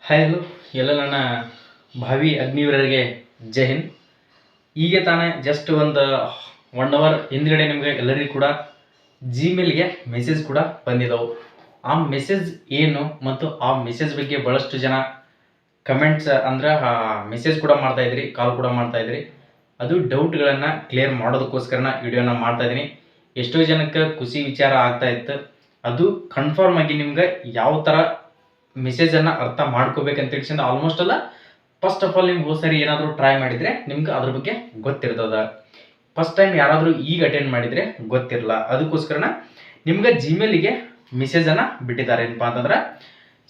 Hi hello ಎಲ್ಲ ನನ್ನ ಭಾವಿ ಅಗ್ನಿವೀರರಿಗೆ ಜೈ ಹಿಂದ್. ಈಗ ತಾನೇ ಜಸ್ಟ್ ಒಂದು 1 ಅವರ್ ಹಿಂದ್ಗಡೆ ನಿಮಗೆ ಎಲ್ಲರಿಗೂ ಕೂಡ ಜಿಮೇಲ್ಗೆ ಮೆಸೇಜ್ ಕೂಡ ಬಂದಿದ್ದವು. ಆ ಮೆಸೇಜ್ ಏನು ಮತ್ತು ಆ ಮೆಸೇಜ್ ಬಗ್ಗೆ ಭಾಳಷ್ಟು ಜನ ಕಮೆಂಟ್ಸ್ ಅಂದ್ರೆ ಮೆಸೇಜ್ ಕೂಡ ಮಾಡ್ತಾಯಿದ್ರಿ, ಕಾಲ್ ಕೂಡ ಮಾಡ್ತಾಯಿದ್ರಿ. ಅದು ಡೌಟ್ಗಳನ್ನು ಕ್ಲಿಯರ್ ಮಾಡೋದಕ್ಕೋಸ್ಕರ ವಿಡಿಯೋನ ಮಾಡ್ತಾಯಿದ್ದೀನಿ. ಎಷ್ಟೋ ಜನಕ್ಕೆ ಖುಷಿ ವಿಚಾರ ಆಗ್ತಾ ಇತ್ತು. ಅದು ಕನ್ಫರ್ಮ್ ಆಗಿ ನಿಮ್ಗೆ ಯಾವ ಥರ ಮೆಸೇಜನ್ನು ಅರ್ಥ ಮಾಡ್ಕೋಬೇಕಂತ ತಿಳಿಸಿದ ಆಲ್ಮೋಸ್ಟ್ ಅಲ್ಲ. ಫಸ್ಟ್ ಆಫ್ ಆಲ್ ನಿಮ್ಗೆ ಹೋದ ಸರಿ ಏನಾದರೂ ಟ್ರೈ ಮಾಡಿದರೆ ನಿಮ್ಗೆ ಅದ್ರ ಬಗ್ಗೆ ಗೊತ್ತಿರ್ತದ. ಫಸ್ಟ್ ಟೈಮ್ ಯಾರಾದರೂ ಈಗ ಅಟೆಂಡ್ ಮಾಡಿದರೆ ಗೊತ್ತಿರಲ್ಲ. ಅದಕ್ಕೋಸ್ಕರನ ನಿಮ್ಗೆ ಜಿಮೇಲಿಗೆ ಮೆಸೇಜನ್ನು ಬಿಟ್ಟಿದ್ದಾರೆ. ಏನಪ್ಪ ಅಂತಂದ್ರೆ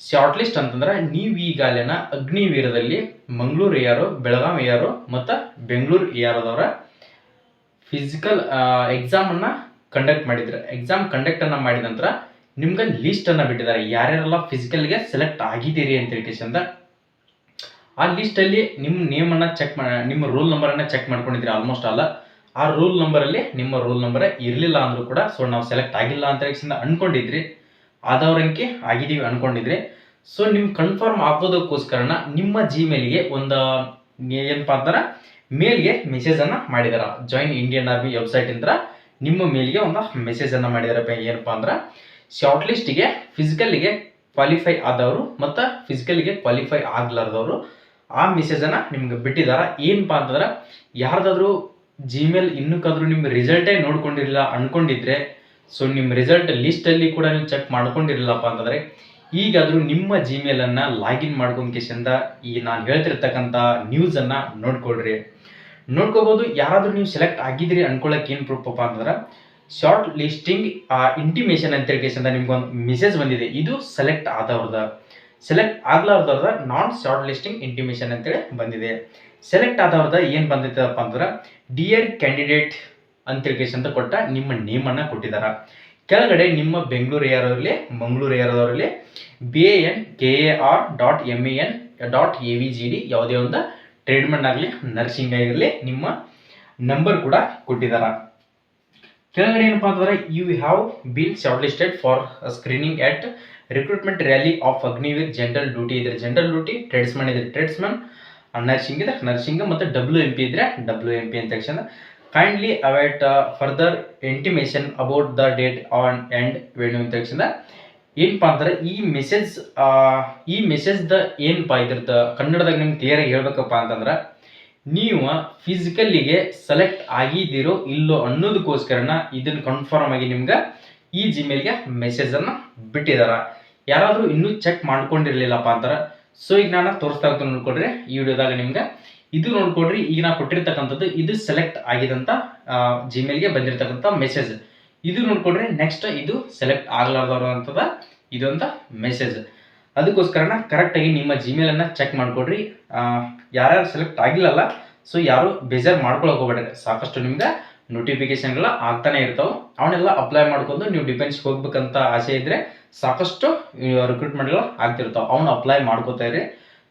ಶಾರ್ಟ್ ಲಿಸ್ಟ್ ಅಂತಂದ್ರೆ ನೀವು ಈಗ ಅಲ್ಲಿನ ಅಗ್ನಿವೀರದಲ್ಲಿ ಮಂಗಳೂರು ಯಾರು, ಬೆಳಗಾವಿ ಯಾರು ಮತ್ತು ಬೆಂಗಳೂರು ಯಾರದವರ ಫಿಸಿಕಲ್ ಎಕ್ಸಾಮನ್ನು ಕಂಡಕ್ಟ್ ಮಾಡಿದ್ರೆ, ಎಕ್ಸಾಮ್ ಕಂಡಕ್ಟನ್ನು ಮಾಡಿದ ನಂತರ ನಿಮ್ಗೆ ಲಿಸ್ಟನ್ನು ಬಿಟ್ಟಿದ್ದಾರೆ. ಯಾರ್ಯಾರೆಲ್ಲ ಫಿಸಿಕಲ್ಗೆ ಸೆಲೆಕ್ಟ್ ಆಗಿದ್ದೀರಿ ಅಂತ ಹೇಳ್ಕೇಶಂದ ಆ ಲಿಸ್ಟಲ್ಲಿ ನಿಮ್ಮ ನೇಮನ್ನು ಚೆಕ್ ನಿಮ್ಮ ರೋಲ್ ನಂಬರನ್ನು ಚೆಕ್ ಮಾಡ್ಕೊಂಡಿದ್ದೀರಿ ಆಲ್ಮೋಸ್ಟ್ ಅಲ್ಲ. ಆ ರೋಲ್ ನಂಬರಲ್ಲಿ ನಿಮ್ಮ ರೋಲ್ ನಂಬರ್ ಇರಲಿಲ್ಲ ಅಂದರೂ ಕೂಡ ಸೊ ನಾವು ಸೆಲೆಕ್ಟ್ ಆಗಿಲ್ಲ ಅಂತ ಹೇಳ್ಕೇಶಂದ ಅನ್ಕೊಂಡಿದ್ರಿ, ಆದವ್ರಂಕೆ ಆಗಿದ್ದೀವಿ ಅನ್ಕೊಂಡಿದ್ರಿ. ಸೊ ನಿಮ್ಗೆ ಕನ್ಫರ್ಮ್ ಆಗೋದಕ್ಕೋಸ್ಕರನ ನಿಮ್ಮ ಜಿಮೇಲ್ಗೆ ಒಂದು ಏನಪ್ಪ ಅಂತಾರೆ ಮೇಲ್ಗೆ ಮೆಸೇಜನ್ನು ಮಾಡಿದಾರೆ. ಜಾಯಿನ್ ಇಂಡಿಯನ್ ಆರ್ಮಿ ವೆಬ್ಸೈಟ್ ಇಂದ ನಿಮ್ಮ ಮೇಲ್ಗೆ ಒಂದು ಮೆಸೇಜನ್ನು ಮಾಡಿದಾರೆ. ಏನಪ್ಪ ಅಂದ್ರೆ ಶಾರ್ಟ್ ಲಿಸ್ಟಿಗೆ ಫಿಸಿಕಲ್ಗೆ ಕ್ವಾಲಿಫೈ ಆದವರು ಮತ್ತು ಫಿಸಿಕಲ್ಗೆ ಕ್ವಾಲಿಫೈ ಆಗಲಾರ್ದವರು ಆ ಮೆಸೇಜನ್ನು ನಿಮ್ಗೆ ಬಿಟ್ಟಿದ್ದಾರೆ. ಏನಪ್ಪ ಅಂತಂದ್ರೆ ಯಾರ್ದಾದ್ರೂ ಜಿಮೇಲ್ ಇನ್ನಕ್ಕಾದ್ರೂ ನಿಮ್ಮ ರಿಸಲ್ಟೇ ನೋಡ್ಕೊಂಡಿರಲಿಲ್ಲ ಅನ್ಕೊಂಡಿದ್ರೆ, ಸೊ ನಿಮ್ಮ ರಿಸಲ್ಟ್ ಲಿಸ್ಟಲ್ಲಿ ಕೂಡ ನೀವು ಚೆಕ್ ಮಾಡ್ಕೊಂಡಿರಲಿಲ್ಲಪ್ಪ ಅಂತಂದರೆ ಈಗಾದರೂ ನಿಮ್ಮ ಜಿಮೇಲನ್ನು ಲಾಗಿನ್ ಮಾಡ್ಕೊಂಡ್ಕೇಶಂದ ಈ ನಾನು ಹೇಳ್ತಿರ್ತಕ್ಕಂಥ ನ್ಯೂಸನ್ನು ನೋಡ್ಕೋಬೋದು. ಯಾರಾದರೂ ನೀವು ಸೆಲೆಕ್ಟ್ ಆಗಿದ್ದೀರಿ ಅನ್ಕೊಳ್ಳೋಕೆ ಏನು ಪ್ರೂಫಪ್ಪ ಅಂತಂದ್ರೆ ಶಾರ್ಟ್ ಲಿಸ್ಟಿಂಗ್ ಇಂಟಿಮೇಷನ್ ಅಂತ ಹೇಳ್ಕೇಶಂದ ನಿಮ್ಗೊಂದು ಮೆಸೇಜ್ ಬಂದಿದೆ. ಇದು ಸೆಲೆಕ್ಟ್ ಆದವ್ರದ, ಸೆಲೆಕ್ಟ್ ಆಗ್ಲಾರ್ದವ್ರದ ನಾನ್ ಶಾರ್ಟ್ ಲಿಸ್ಟಿಂಗ್ ಇಂಟಿಮೇಷನ್ ಅಂತೇಳಿ ಬಂದಿದೆ. ಸೆಲೆಕ್ಟ್ ಆದವ್ರದ ಏನು ಬಂದಿತ್ತಪ್ಪ ಅಂದ್ರೆ ಡಿಯರ್ ಕ್ಯಾಂಡಿಡೇಟ್ ಅಂತ ಹೇಳ್ಕೇಶಂತ ಕೊಟ್ಟ ನಿಮ್ಮ ನೇಮನ್ನು ಕೊಟ್ಟಿದ್ದಾರೆ. ಕೆಳಗಡೆ ನಿಮ್ಮ ಬೆಂಗಳೂರು ಯಾರವರಲ್ಲಿ ಮಂಗಳೂರು ಯಾರದವರಲ್ಲಿ BANKAR.MEN.AVGD ಯಾವುದೇ ಒಂದು ಟ್ರೇಡ್ಮೆಂಟ್ ಆಗಲಿ ನರ್ಸಿಂಗ್ ಆಗಿರಲಿ ನಿಮ್ಮ ನಂಬರ್ ಕೂಡ ಕೊಟ್ಟಿದ್ದಾರೆ. ಕೆಳಗಡೆ ಏನಪ್ಪ ಅಂತಂದ್ರೆ you have been shortlisted for screening at recruitment rally of Agniveer general duty ಇದ್ರೆ ಜನರಲ್ ಡ್ಯೂಟಿ, ಟ್ರೇಡ್ಸ್ಮನ್ ಇದ್ರೆ ಟ್ರೇಡ್ಸ್ಮನ್, ನರ್ಸಿಂಗ್ ಇದ್ರೆ ನರ್ಸಿಂಗ್ ಮತ್ತು WMP ಇದ್ರೆ WMP ಅಂತ ತಕ್ಷಣ kindly await further intimation about the date on and venue ಅಂತ ತಕ್ಷಣ ಏನಪ್ಪ ಅಂತಾರೆ ಈ ಮೆಸೇಜ್ದ ಏನಪ್ಪ ಇದ್ರದ್ದು ಕನ್ನಡದಾಗ ನಿಮ್ಗೆ ಕ್ಲಿಯರಾಗಿ ಹೇಳ್ಬೇಕಪ್ಪ ಅಂತಂದ್ರೆ ನೀವು ಫಿಸಿಕಲ್ಲಿಗೆ ಸೆಲೆಕ್ಟ್ ಆಗಿದ್ದೀರೋ ಇಲ್ಲೋ ಅನ್ನೋದಕ್ಕೋಸ್ಕರನ ಇದನ್ನು ಕನ್ಫರ್ಮ್ ಆಗಿ ನಿಮ್ಗೆ ಈ ಜಿಮೇಲ್ಗೆ ಮೆಸೇಜನ್ನು ಬಿಟ್ಟಿದ್ದಾರೆ. ಯಾರಾದರೂ ಇನ್ನೂ ಚೆಕ್ ಮಾಡ್ಕೊಂಡಿರಲಿಲ್ಲಪ್ಪ ಅಂತಾರೆ ಸೊ ಈಗ ನಾನು ತೋರಿಸ್ತಾ ಇರ್ತೀನಿ ನೋಡ್ಕೊಡ್ರಿ ಈ ವಿಡಿಯೋದಾಗ ನಿಮ್ಗೆ ಇದು ನೋಡ್ಕೊಡ್ರಿ. ಈಗ ನಾನು ಕೊಟ್ಟಿರ್ತಕ್ಕಂಥದ್ದು ಇದು ಸೆಲೆಕ್ಟ್ ಆಗಿದಂಥ ಜಿಮೇಲ್ಗೆ ಬಂದಿರತಕ್ಕಂಥ ಮೆಸೇಜ್. ಇದು ನೋಡ್ಕೊಡ್ರಿ. ನೆಕ್ಸ್ಟ್ ಇದು ಸೆಲೆಕ್ಟ್ ಆಗಲಾರ್ದವ್ರು ಅಂತದ ಇದೊಂದು ಮೆಸೇಜ್. ಅದಕ್ಕೋಸ್ಕರನ ಕರೆಕ್ಟಾಗಿ ನಿಮ್ಮ ಜಿಮೇಲನ್ನು ಚೆಕ್ ಮಾಡಿಕೊಡ್ರಿ. ಯಾರ್ಯಾರು ಸೆಲೆಕ್ಟ್ ಆಗಿಲ್ಲಲ್ಲ ಸೊ ಯಾರು ಬೇಜಾರು ಮಾಡ್ಕೊಳಕ್ಕೆ ಹೋಗ್ಬೇಡ್ರಿ. ಸಾಕಷ್ಟು ನಿಮ್ಗೆ ನೋಟಿಫಿಕೇಶನ್ಗಳ ಆಗ್ತಾನೆ ಇರ್ತಾವೆ. ಅವನ್ನೆಲ್ಲ ಅಪ್ಲೈ ಮಾಡ್ಕೊಂಡು ನೀವು ಡಿಫೆನ್ಸ್ಗೆ ಹೋಗ್ಬೇಕಂತ ಆಸೆ ಇದ್ದರೆ ಸಾಕಷ್ಟು ರಿಕ್ರೂಟ್ಮೆಂಟ್ಗಳು ಆಗ್ತಿರ್ತಾವೆ, ಅವನ್ನ ಅಪ್ಲೈ ಮಾಡ್ಕೋತಾ ಇರಿ.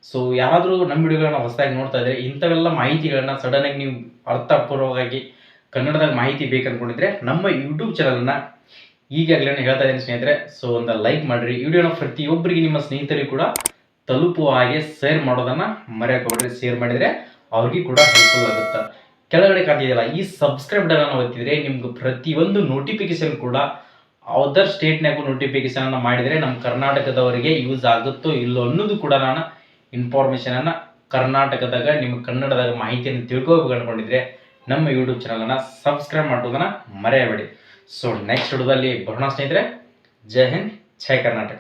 ಸೊ ಯಾರಾದರೂ ನಮ್ಮ ವಿಡಿಯೋಗಳನ್ನ ಹೊಸದಾಗಿ ನೋಡ್ತಾ ಇದ್ರೆ ಇಂಥವೆಲ್ಲ ಮಾಹಿತಿಗಳನ್ನ ಸಡನ್ನಾಗಿ ನೀವು ಅರ್ಥಪೂರ್ವಕವಾಗಿ ಕನ್ನಡದಾಗ ಮಾಹಿತಿ ಬೇಕಂದ್ಕೊಂಡಿದ್ರೆ ನಮ್ಮ ಯೂಟ್ಯೂಬ್ ಚಾನಲನ್ನು ಈಗಾಗಲೇ ಹೇಳ್ತಾ ಇದ್ದೀನಿ ಸ್ನೇಹಿತರೆ. ಸೊ ಒಂದು ಲೈಕ್ ಮಾಡಿರಿ. ವಿಡಿಯೋನ ಪ್ರತಿಯೊಬ್ಬರಿಗೆ ನಿಮ್ಮ ಸ್ನೇಹಿತರಿಗೂ ಕೂಡ ತಲುಪುವ ಹಾಗೆ ಶೇರ್ ಮಾಡೋದನ್ನು ಮರೆಯೋಕೆ ಹೋಗ್ರಿ. ಶೇರ್ ಮಾಡಿದರೆ ಅವ್ರಿಗೆ ಕೂಡ ಹೆಲ್ಪ್ಫುಲ್ ಆಗುತ್ತೆ. ಕೆಳಗಡೆ ಕಾಣ್ತಿದೆಯಲ್ಲ ಈ ಸಬ್ಸ್ಕ್ರೈಬ್ ಬಟನ್ ಒತ್ತಿದ್ರೆ ನಿಮ್ಗೆ ಪ್ರತಿಯೊಂದು ನೋಟಿಫಿಕೇಶನ್ ಕೂಡ ಅದರ್ ಸ್ಟೇಟ್ನಾಗೂ ನೋಟಿಫಿಕೇಶನ್ ಮಾಡಿದರೆ ನಮ್ಮ ಕರ್ನಾಟಕದವರಿಗೆ ಯೂಸ್ ಆಗುತ್ತೋ ಇಲ್ಲೋ ಅನ್ನೋದು ಕೂಡ ನಾನು ಇನ್ಫಾರ್ಮೇಷನನ್ನು ಕರ್ನಾಟಕದಾಗ ನಿಮ್ಮ ಕನ್ನಡದಾಗ ಮಾಹಿತಿಯನ್ನು ತಿಳ್ಕೋಬೇಕು ಅಂದ್ಕೊಂಡಿದ್ರೆ ನಮ್ಮ ಯೂಟ್ಯೂಬ್ ಚಾನಲನ್ನು ಸಬ್ಸ್ಕ್ರೈಬ್ ಮಾಡೋದನ್ನು ಮರೆಯಬೇಡಿ. ಸೊ ನೆಕ್ಸ್ಟ್ ವಿಡಿಯೋದಲ್ಲಿ ಬರೋಣ ಸ್ನೇಹಿತರೆ. ಜೈ ಹಿಂದ್, ಜೈ ಕರ್ನಾಟಕ.